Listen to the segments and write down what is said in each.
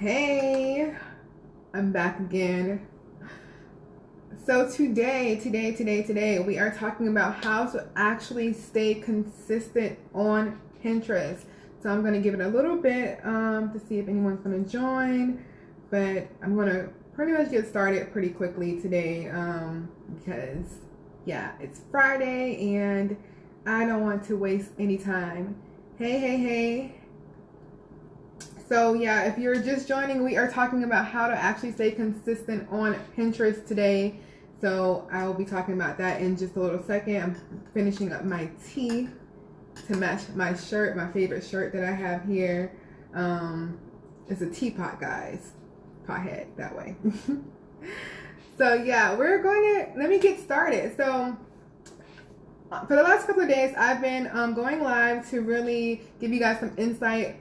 Hey, I'm back again. So today, we are talking about how to actually stay consistent on Pinterest. So I'm going to give it a little bit to see if anyone's going to join, but I'm going to pretty much get started pretty quickly today because, yeah, it's Friday and I don't want to waste any time. Hey. So yeah, if you're just joining, we are talking about how to actually stay consistent on Pinterest today. So I will be talking about that in just a little second. I'm finishing up my tea to match my shirt, my favorite shirt that I have here. It's a teapot, guys. Pothead, that way. So yeah, let me get started. So for the last couple of days, I've been going live to really give you guys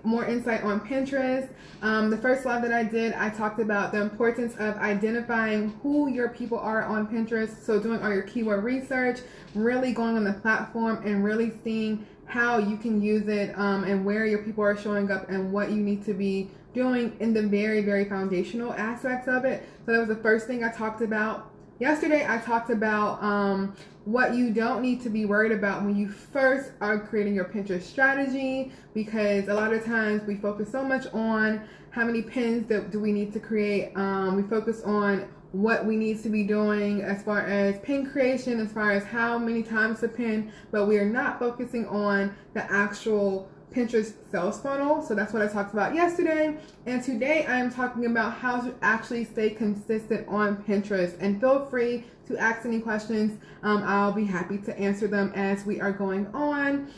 more insight on Pinterest. The first live that I did, I talked about the importance of identifying who your people are on Pinterest. So doing all your keyword research, really going on the platform and really seeing how you can use it and where your people are showing up and what you need to be doing in the very, very foundational aspects of it. So that was the first thing I talked about. Yesterday, I talked about what you don't need to be worried about when you first are creating your Pinterest strategy, because a lot of times we focus so much on how many pins do we need to create. We focus on what we need to be doing as far as pin creation, as far as how many times to pin, but we are not focusing on the actual Pinterest sales funnel. So that's what I talked about yesterday. And today I am talking about how to actually stay consistent on Pinterest. And feel free to ask any questions. I'll be happy to answer them as we are going on.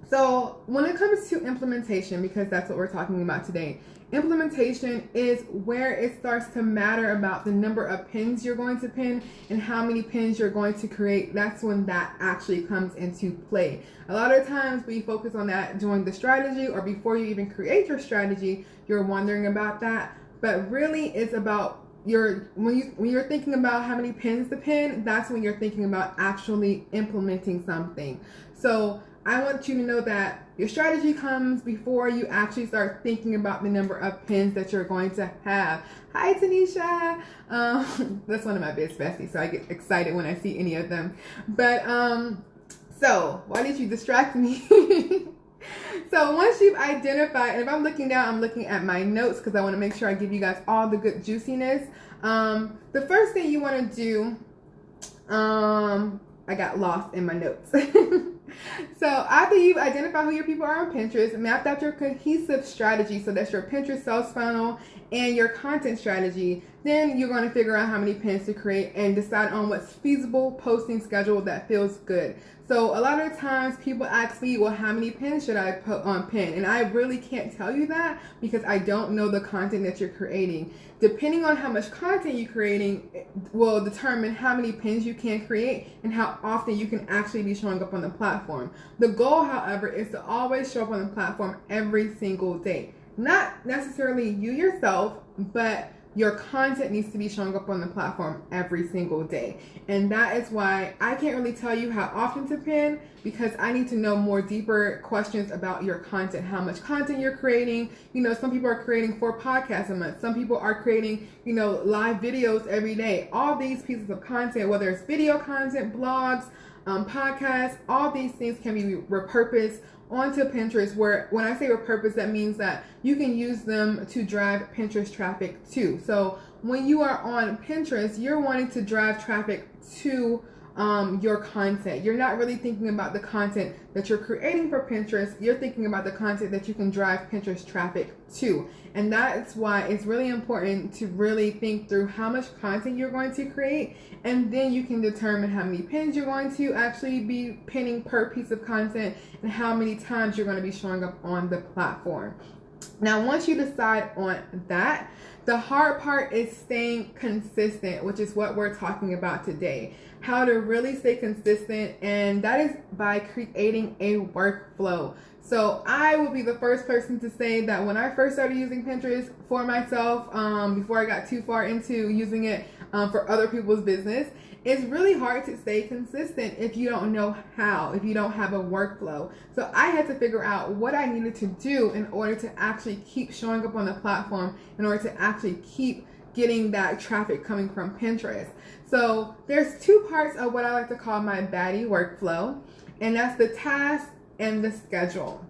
So when it comes to implementation, because that's what we're talking about today, implementation is where it starts to matter about the number of pins you're going to pin and how many pins you're going to create. That's when that actually comes into play. A lot of times we focus on that during the strategy or before you even create your strategy, you're wondering about that. But really it's about when you're thinking about how many pins to pin, that's when you're thinking about actually implementing something. So I want you to know that your strategy comes before you actually start thinking about the number of pins that you're going to have. Hi, Tanisha. That's one of my best besties, so I get excited when I see any of them. But so why did you distract me? So once you've identified, and if I'm looking down, I'm looking at my notes because I want to make sure I give you guys all the good juiciness. The first thing you want to do, I got lost in my notes. So after you've identified who your people are on Pinterest, mapped out your cohesive strategy, so that's your Pinterest sales funnel and your content strategy, then you're going to figure out how many pins to create and decide on what's feasible posting schedule that feels good. So a lot of times people ask me, well, how many pins should I put on pin? And I really can't tell you that because I don't know the content that you're creating. Depending on how much content you're creating will determine how many pins you can create and how often you can actually be showing up on the platform. The goal, however, is to always show up on the platform every single day. Not necessarily you yourself, but your content needs to be showing up on the platform every single day. And that is why I can't really tell you how often to pin, because I need to know more deeper questions about your content, how much content you're creating. You know, some people are creating 4 podcasts a month. Some people are creating, live videos every day. All these pieces of content, whether it's video content, blogs, podcasts, all these things can be repurposed onto Pinterest, where when I say repurpose, that means that you can use them to drive Pinterest traffic too. So when you are on Pinterest, you're wanting to drive traffic to your content. You're not really thinking about the content that you're creating for Pinterest. You're thinking about the content that you can drive Pinterest traffic to. And that's why it's really important to really think through how much content you're going to create, and then you can determine how many pins you're going to actually be pinning per piece of content and how many times you're going to be showing up on the platform. Now, once you decide on that, the hard part is staying consistent, which is what we're talking about today. How to really stay consistent, and that is by creating a workflow. So I will be the first person to say that when I first started using Pinterest for myself, before I got too far into using it for other people's business, it's really hard to stay consistent if you don't know how, if you don't have a workflow. So I had to figure out what I needed to do in order to actually keep showing up on the platform, in order to actually keep getting that traffic coming from Pinterest. So there's two parts of what I like to call my baddie workflow, and that's the task and the schedule.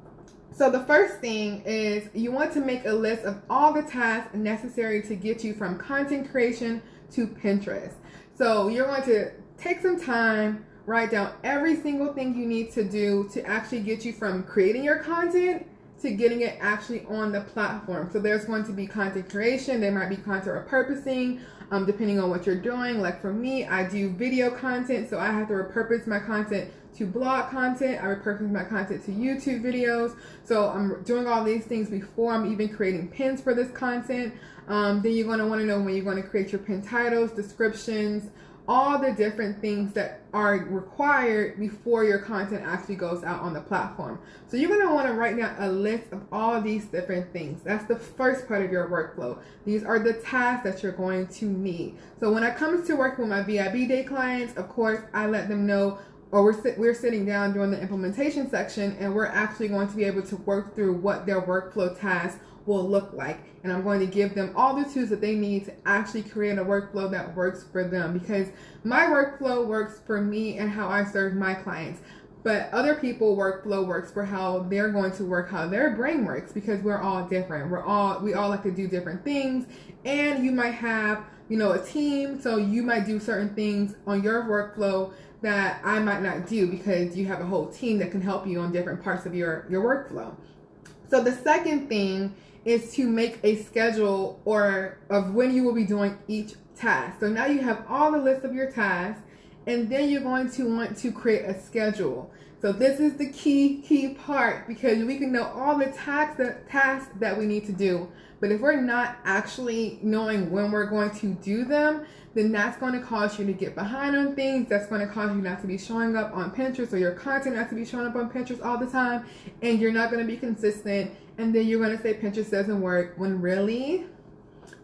So the first thing is you want to make a list of all the tasks necessary to get you from content creation to Pinterest. So you're going to take some time, write down every single thing you need to do to actually get you from creating your content to getting it actually on the platform. So there's going to be content creation, there might be content repurposing, depending on what you're doing. Like for me, I do video content, so I have to repurpose my content to blog content, I repurpose my content to YouTube videos. So I'm doing all these things before I'm even creating pins for this content. Then you're going to want to know when you're going to create your pin titles, descriptions, all the different things that are required before your content actually goes out on the platform. So you're going to want to write down a list of all these different things. That's the first part of your workflow. These are the tasks that you're going to need. So when it comes to working with my VIB day clients, of course, I let them know, or we're sitting down during the implementation section, and we're actually going to be able to work through what their workflow tasks will look like. And I'm going to give them all the tools that they need to actually create a workflow that works for them, because my workflow works for me and how I serve my clients. But other people's workflow works for how they're going to work, how their brain works, because we're all different. We all like to do different things. And you might have, a team, so you might do certain things on your workflow that I might not do because you have a whole team that can help you on different parts of your workflow. So the second thing is to make a schedule of when you will be doing each task. So now you have all the list of your tasks, and then you're going to want to create a schedule. So this is the key part, because we can know all the tasks that we need to do, but if we're not actually knowing when we're going to do them, then that's going to cause you to get behind on things. That's going to cause you not to be showing up on Pinterest, or your content not to be showing up on Pinterest all the time, and you're not going to be consistent, and then you're going to say Pinterest doesn't work, when really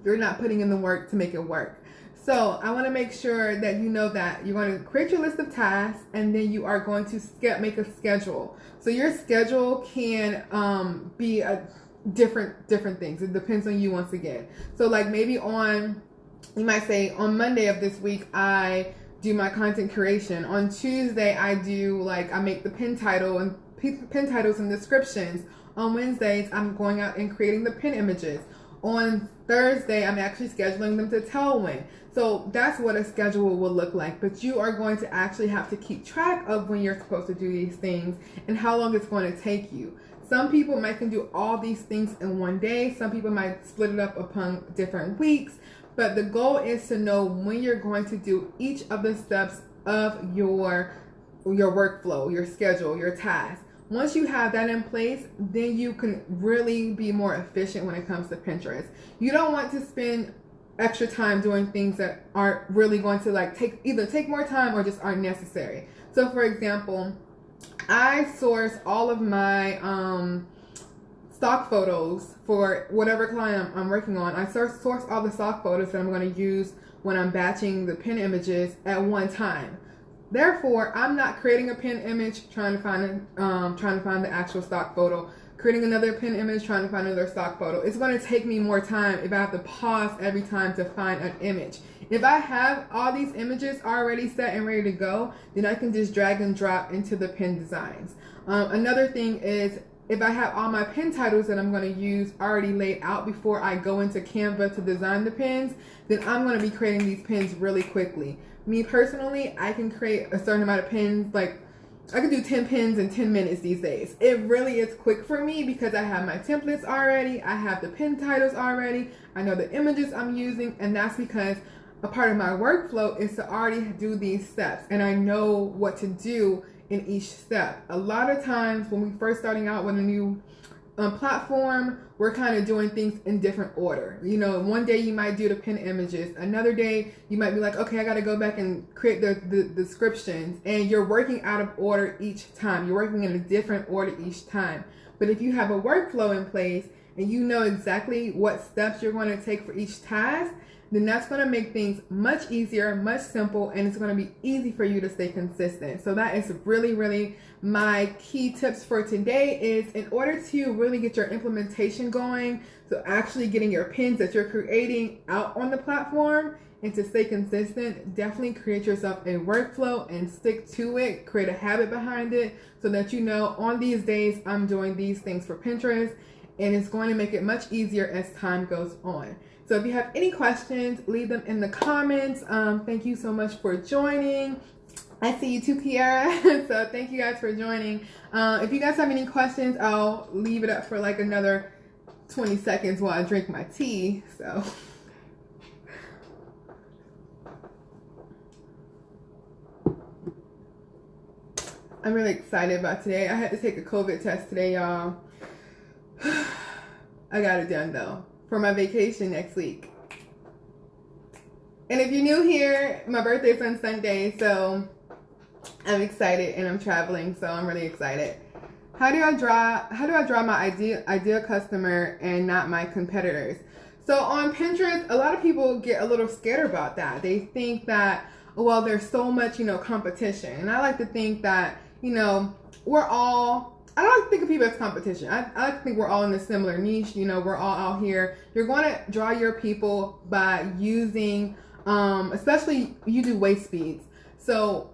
you're not putting in the work to make it work. So I want to make sure that you know that you're going to create your list of tasks, and then you are going to make a schedule. So your schedule can be a different things. It depends on you once again. So like maybe you might say on Monday of this week, I do my content creation. On Tuesday, I make the pin titles and descriptions. On Wednesdays, I'm going out and creating the pin images. On Thursday, I'm actually scheduling them to Tailwind. So that's what a schedule will look like. But you are going to actually have to keep track of when you're supposed to do these things and how long it's going to take you. Some people might can do all these things in one day. Some people might split it up upon different weeks. But the goal is to know when you're going to do each of the steps of your workflow, your schedule, your task. Once you have that in place, then you can really be more efficient when it comes to Pinterest. You don't want to spend extra time doing things that aren't really going to take more time or just aren't necessary. So for example, I source all of my stock photos for whatever client I'm working on. I source all the stock photos that I'm going to use when I'm batching the pin images at one time. Therefore, I'm not creating a pin image, trying to find the actual stock photo, creating another pin image, trying to find another stock photo. It's going to take me more time if I have to pause every time to find an image. If I have all these images already set and ready to go, then I can just drag and drop into the pin designs. Another thing is, if I have all my pin titles that I'm going to use already laid out before I go into Canva to design the pins, then I'm going to be creating these pins really quickly. Me personally, I can create a certain amount of pins, like I can do 10 pins in 10 minutes these days. It really is quick for me because I have my templates already, I have the pin titles already, I know the images I'm using, and that's because a part of my workflow is to already do these steps, and I know what to do in each step. A lot of times when we're first starting out with a new platform, we're kind of doing things in different order. One day you might do the pin images, another day you might be like, okay, I got to go back and create the descriptions, and you're working out of order each time. You're working in a different order each time. But if you have a workflow in place and you know exactly what steps you're going to take for each task, then that's going to make things much easier, much simple, and it's going to be easy for you to stay consistent. So that is really, really my key tips for today. Is in order to really get your implementation going, so actually getting your pins that you're creating out on the platform, and to stay consistent, definitely create yourself a workflow and stick to it. Create a habit behind it so that you know on these days I'm doing these things for Pinterest, and it's going to make it much easier as time goes on. So if you have any questions, leave them in the comments. Thank you so much for joining. I see you too, Kiara. So thank you guys for joining. If you guys have any questions, I'll leave it up for like another 20 seconds while I drink my tea. So I'm really excited about today. I had to take a COVID test today, y'all. I got it done though, for my vacation next week. And if you're new here, my birthday's on Sunday, so I'm excited and I'm traveling, so I'm really excited. How do I draw my ideal customer and not my competitors? So on Pinterest, a lot of people get a little scared about that. They think that, well, there's so much, competition. And I like to think that, I don't think of people as competition. I like to think we're all in a similar niche. We're all out here. You're going to draw your people by using, especially you do waist beads. So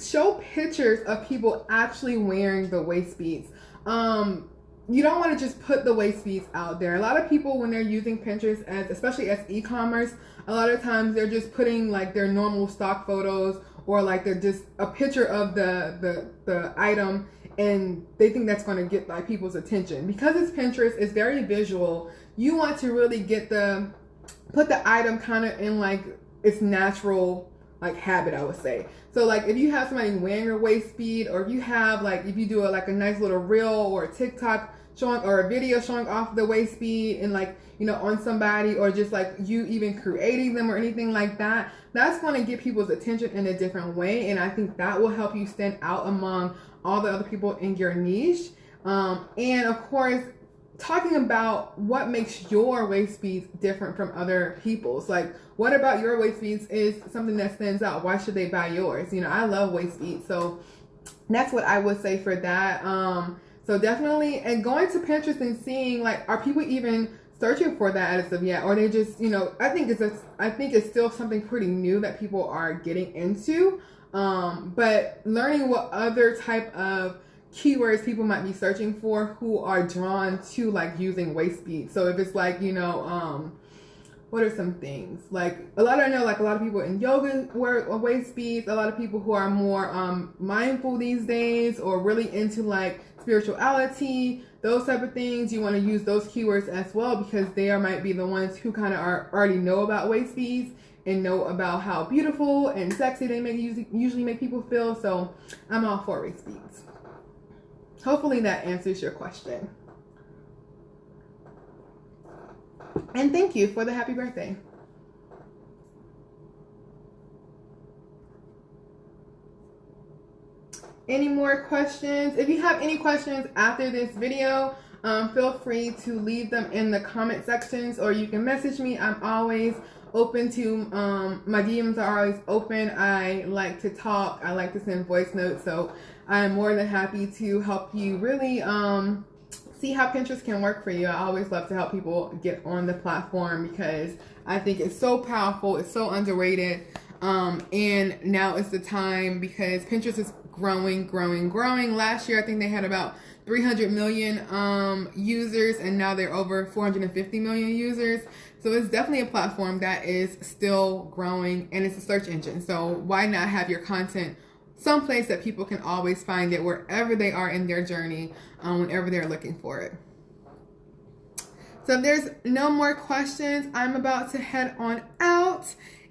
show pictures of people actually wearing the waist beads. You don't want to just put the waist beads out there. A lot of people, when they're using Pinterest, especially as e-commerce, a lot of times they're just putting like their normal stock photos, or like they're just a picture of the item, and they think that's going to get like people's attention. Because it's Pinterest, it's very visual. You want to really put the item kind of in like its natural like habit, I would say. So like if you have somebody wearing a waist bead, or if you do a nice little reel or a TikTok showing, or a video showing off the waist bead and on somebody, or just like you even creating them or anything like that, that's going to get people's attention in a different way. And I think that will help you stand out among all the other people in your niche. And of course, talking about what makes your waist beads different from other people's. Like, what about your waist beads is something that stands out? Why should they buy yours? I love waist beads. So that's what I would say for that. So definitely, and going to Pinterest and seeing like, are people even searching for that as of yet? Or they just, I think it's still something pretty new that people are getting into. But learning what other type of keywords people might be searching for who are drawn to like using waist beads. So if it's like, what are some things? Like a lot of people in yoga wear waist beads. A lot of people who are more mindful these days, or really into like spirituality, those type of things. You want to use those keywords as well, because they might be the ones who kind of already know about waist beads and know about how beautiful and sexy they usually make people feel. So I'm all for waist beads. Hopefully that answers your question. And thank you for the happy birthday. Any more questions? If you have any questions after this video, feel free to leave them in the comment sections, or you can message me. I'm always open to, my DMs are always open. I like to talk. I like to send voice notes. So I'm more than happy to help you really see how Pinterest can work for you. I always love to help people get on the platform, because I think it's so powerful. It's so underrated. And now is the time, because Pinterest is growing. Last year, I think they had about 300 million users, and now they're over 450 million users. So it's definitely a platform that is still growing, and it's a search engine. So why not have your content someplace that people can always find it wherever they are in their journey, whenever they're looking for it. So if there's no more questions, I'm about to head on out.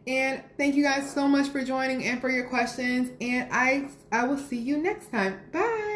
And thank you guys so much for joining and for your questions. And I will see you next time. Bye.